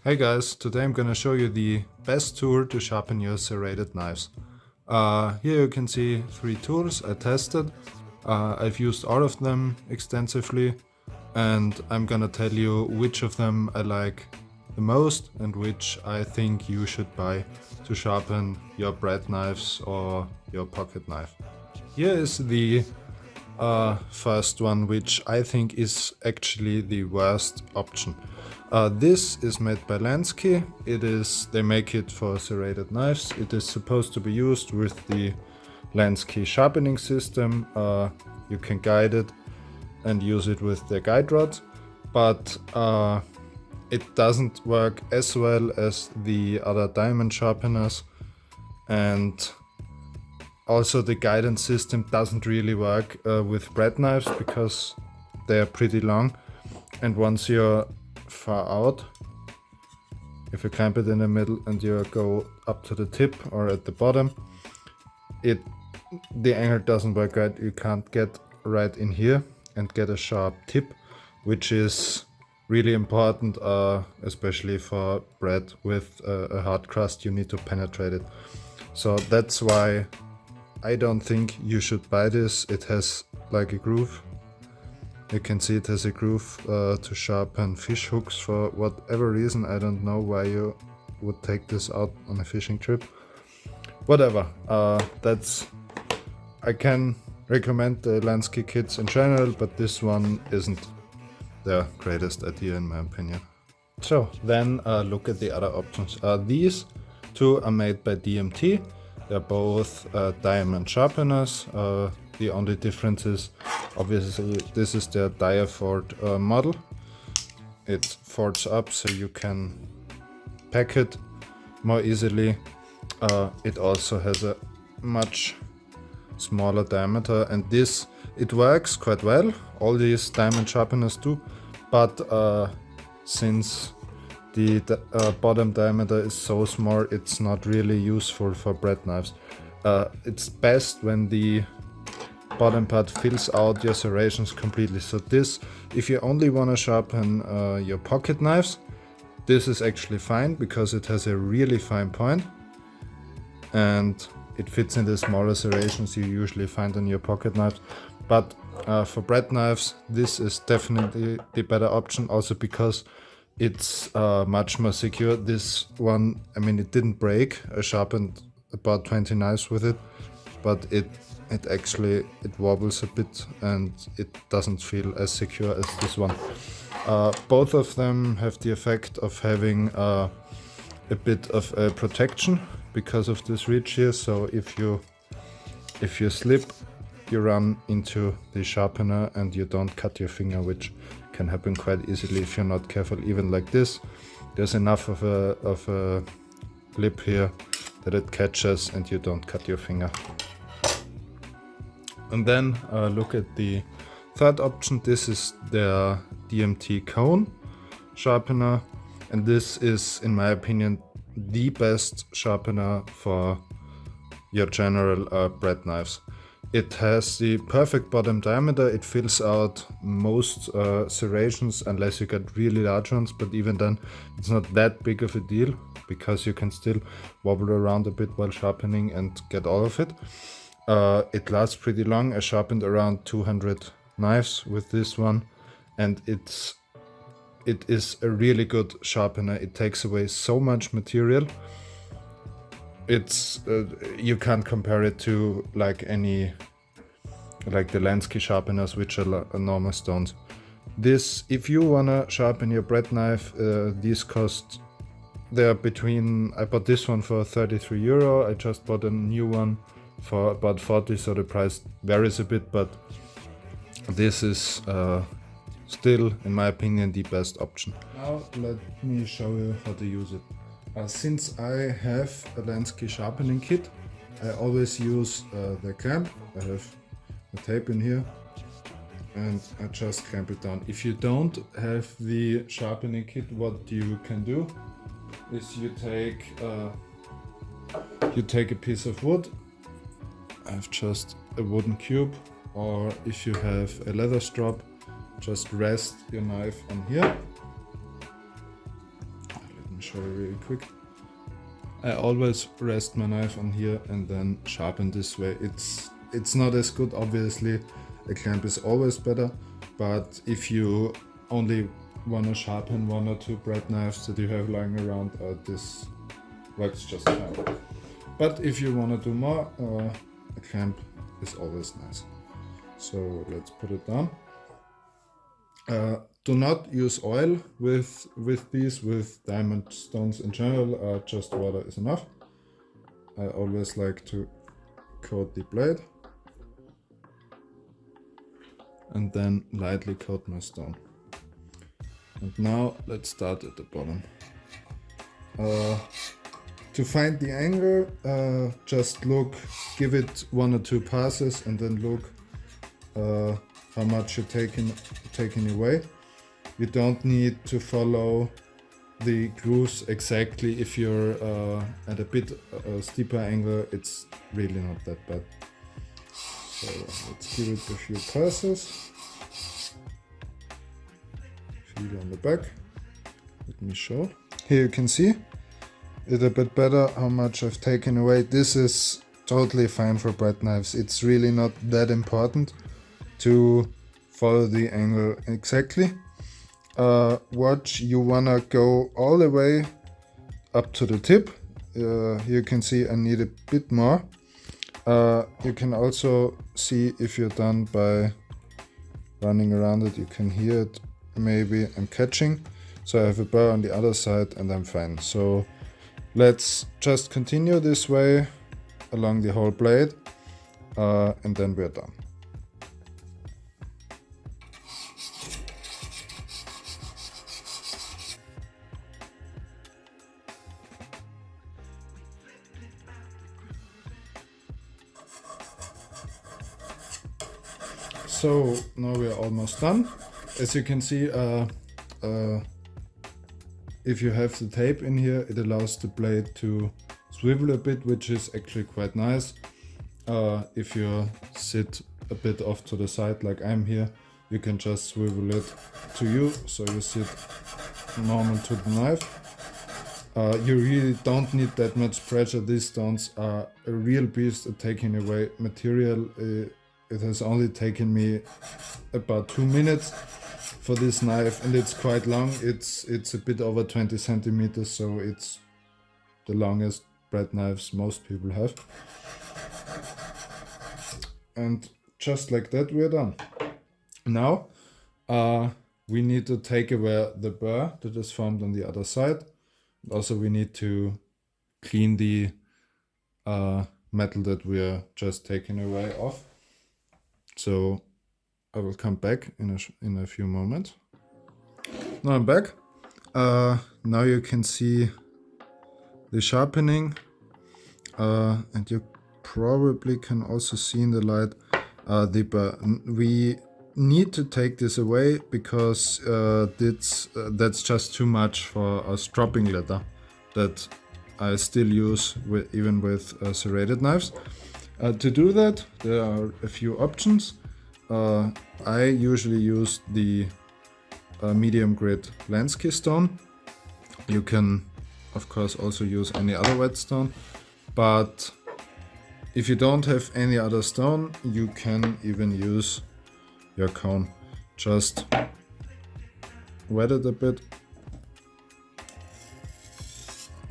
Hey guys, today I'm gonna show you the best tool to sharpen your serrated knives. Here you can see 3 tools I tested. I've used all of them extensively and I'm gonna tell you which of them I like the most and which I think you should buy to sharpen your bread knives or your pocket knife. Here is the first one, which I think is actually the worst option. This is made by Lansky. They make it for serrated knives. It is supposed to be used with the Lansky sharpening system. You can guide it and use it with the guide rod, but it doesn't work as well as the other diamond sharpeners, and also the guidance system doesn't really work with bread knives because they are pretty long, and once you're far out, if you clamp it in the middle and you go up to the tip or at the bottom, the angle doesn't work right. You can't get right in here and get a sharp tip, which is really important, especially for bread with a hard crust. You need to penetrate it. So that's why I don't think you should buy this. It has like a groove. You can see it has a groove to sharpen fish hooks for whatever reason. I don't know why you would take this out on a fishing trip. Whatever. I can recommend the Lansky kits in general, but this one isn't the greatest idea in my opinion. So then look at the other options. These two are made by DMT. They're both diamond sharpeners. The only difference is, obviously, this is their diafold model. It folds up so you can pack it more easily. It also has a much smaller diameter, and it works quite well. All these diamond sharpeners do, but since the bottom diameter is so small, it's not really useful for bread knives. It's best when the bottom part fills out your serrations completely. So this, if you only want to sharpen your pocket knives, this is actually fine because it has a really fine point and it fits in the smaller serrations you usually find on your pocket knives. But for bread knives, this is definitely the better option, also because it's much more secure. This one, I mean, it didn't break. I sharpened about 20 knives with it, but it wobbles a bit and it doesn't feel as secure as this one. Both of them have the effect of having a bit of a protection because of this ridge here. So if you slip, you run into the sharpener and you don't cut your finger, which can happen quite easily if you're not careful. Even like this, there's enough of a lip here that it catches and you don't cut your finger. And then look at the third option. This is the DMT cone sharpener, and this is, in my opinion, the best sharpener for your general bread knives. It has the perfect bottom diameter. It fills out most serrations unless you get really large ones, but even then it's not that big of a deal because you can still wobble around a bit while sharpening and get all of it. It lasts pretty long. I sharpened around 200 knives with this one, and it is a really good sharpener. It takes away so much material. It's you can't compare it to like the Lansky sharpeners, which are normal stones. This, if you wanna sharpen your bread knife, these cost. They're between. I bought this one for 33 euro. I just bought a new one for about 40, so the price varies a bit, but this is still, in my opinion, the best option. Now let me show you how to use it. Since I have a Lansky sharpening kit, I always use the clamp. I have the tape in here and I just clamp it down. If you don't have the sharpening kit, what you can do is you take a piece of wood. I have just a wooden cube, or if you have a leather strap, just rest your knife on here. Let me show you really quick. I always rest my knife on here and then sharpen this way. It's not as good, obviously. A clamp is always better, but if you only want to sharpen 1 or 2 bread knives that you have lying around, this works just fine. But if you want to do more, a clamp is always nice. So let's put it down. Do not use oil with these, with diamond stones in general, just water is enough. I always like to coat the blade and then lightly coat my stone. And now let's start at the bottom. To find the angle, just look, give it 1 or 2 passes and then look how much you're taking away. You don't need to follow the grooves exactly. If you're at a bit steeper angle, it's really not that bad. So let's give it a few passes. Feel on the back. Let me show. Here you can see it a bit better how much I've taken away. This is totally fine for bread knives. It's really not that important to follow the angle exactly. Watch, you wanna go all the way up to the tip. Here you can see I need a bit more. You can also see if you're done by running around it. You can hear it, maybe I'm catching. So I have a burr on the other side and I'm fine. So let's just continue this way along the whole blade and then we're done. So now we are almost done. As you can see, if you have the tape in here, it allows the blade to swivel a bit, which is actually quite nice. If you sit a bit off to the side like I'm here, you can just swivel it to you, so you sit normal to the knife. You really don't need that much pressure. These stones are a real beast at taking away material. It has only taken me about 2 minutes for this knife, and it's quite long. It's a bit over 20 centimeters, so it's the longest bread knives most people have. And just like that, we're done. Now we need to take away the burr that is formed on the other side. Also, we need to clean the metal that we are just taking away off. So I will come back in a few moments. Now I'm back. Now you can see the sharpening, and you probably can also see in the light the burr. We need to take this away because that's just too much for a stropping leather that I still use even with serrated knives. To do that, there are a few options. I usually use the medium grade Lansky stone. You can of course also use any other whetstone, but if you don't have any other stone, you can even use your cone. Just wet it a bit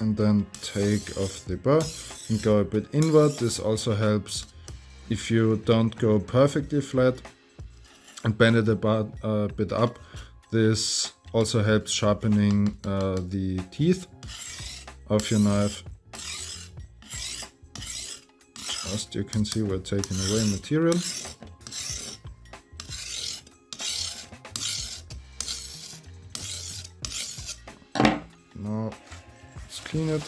and then take off the burr and go a bit inward. This also helps if you don't go perfectly flat and bend it a bit up. This also helps sharpening the teeth of your knife. Just you can see we're taking away material. Now let's clean it.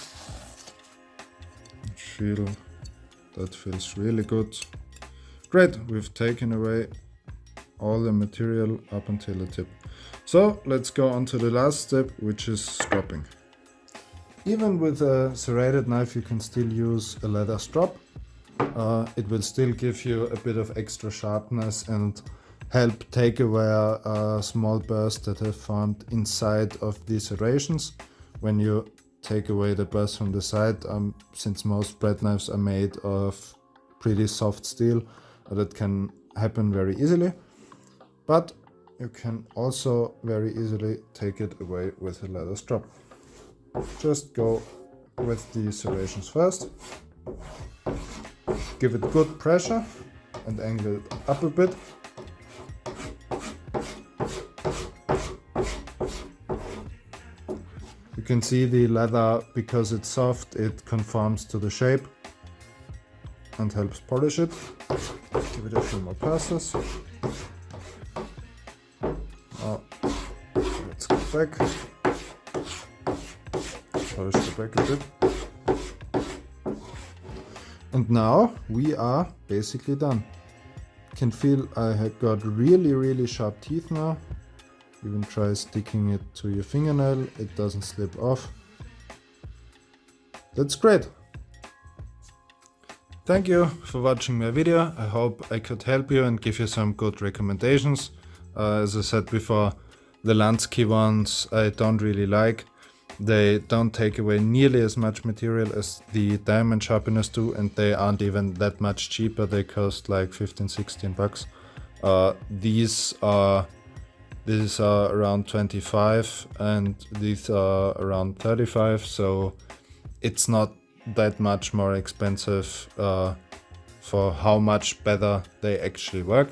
That feels really good. Great, we've taken away all the material up until the tip. So let's go on to the last step, which is stropping. Even with a serrated knife, you can still use a leather strop. It will still give you a bit of extra sharpness and help take away small burrs that have formed inside of these serrations. when you take away the buzz from the side, since most bread knives are made of pretty soft steel, that can happen very easily. But you can also very easily take it away with a leather strap. Just go with the serrations first, give it good pressure and angle it up a bit. You can see the leather, because it's soft, it conforms to the shape and helps polish it. Give it a few more passes. Now let's go back, polish the back a bit. And now we are basically done. You can feel I have got really sharp teeth now. Even try sticking it to your fingernail, it doesn't slip off. That's great. Thank you for watching my video. I hope I could help you and give you some good recommendations. As I said before, the Lansky ones I don't really like. They don't take away nearly as much material as the diamond sharpeners do, and they aren't even that much cheaper. They cost like 15-16 bucks. These are around 25 and these are around 35, so it's not that much more expensive for how much better they actually work.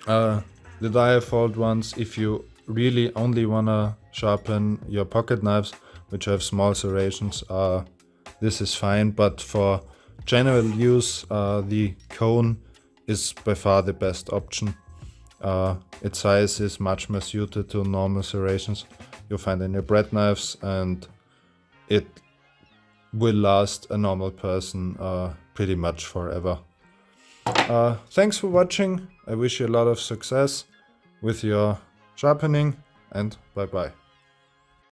The diafold ones, if you really only wanna sharpen your pocket knives, which have small serrations, this is fine, but for general use, the cone is by far the best option. Its size is much more suited to normal serrations you'll find in your bread knives, and it will last a normal person pretty much forever. Thanks for watching. I wish you a lot of success with your sharpening, and bye bye.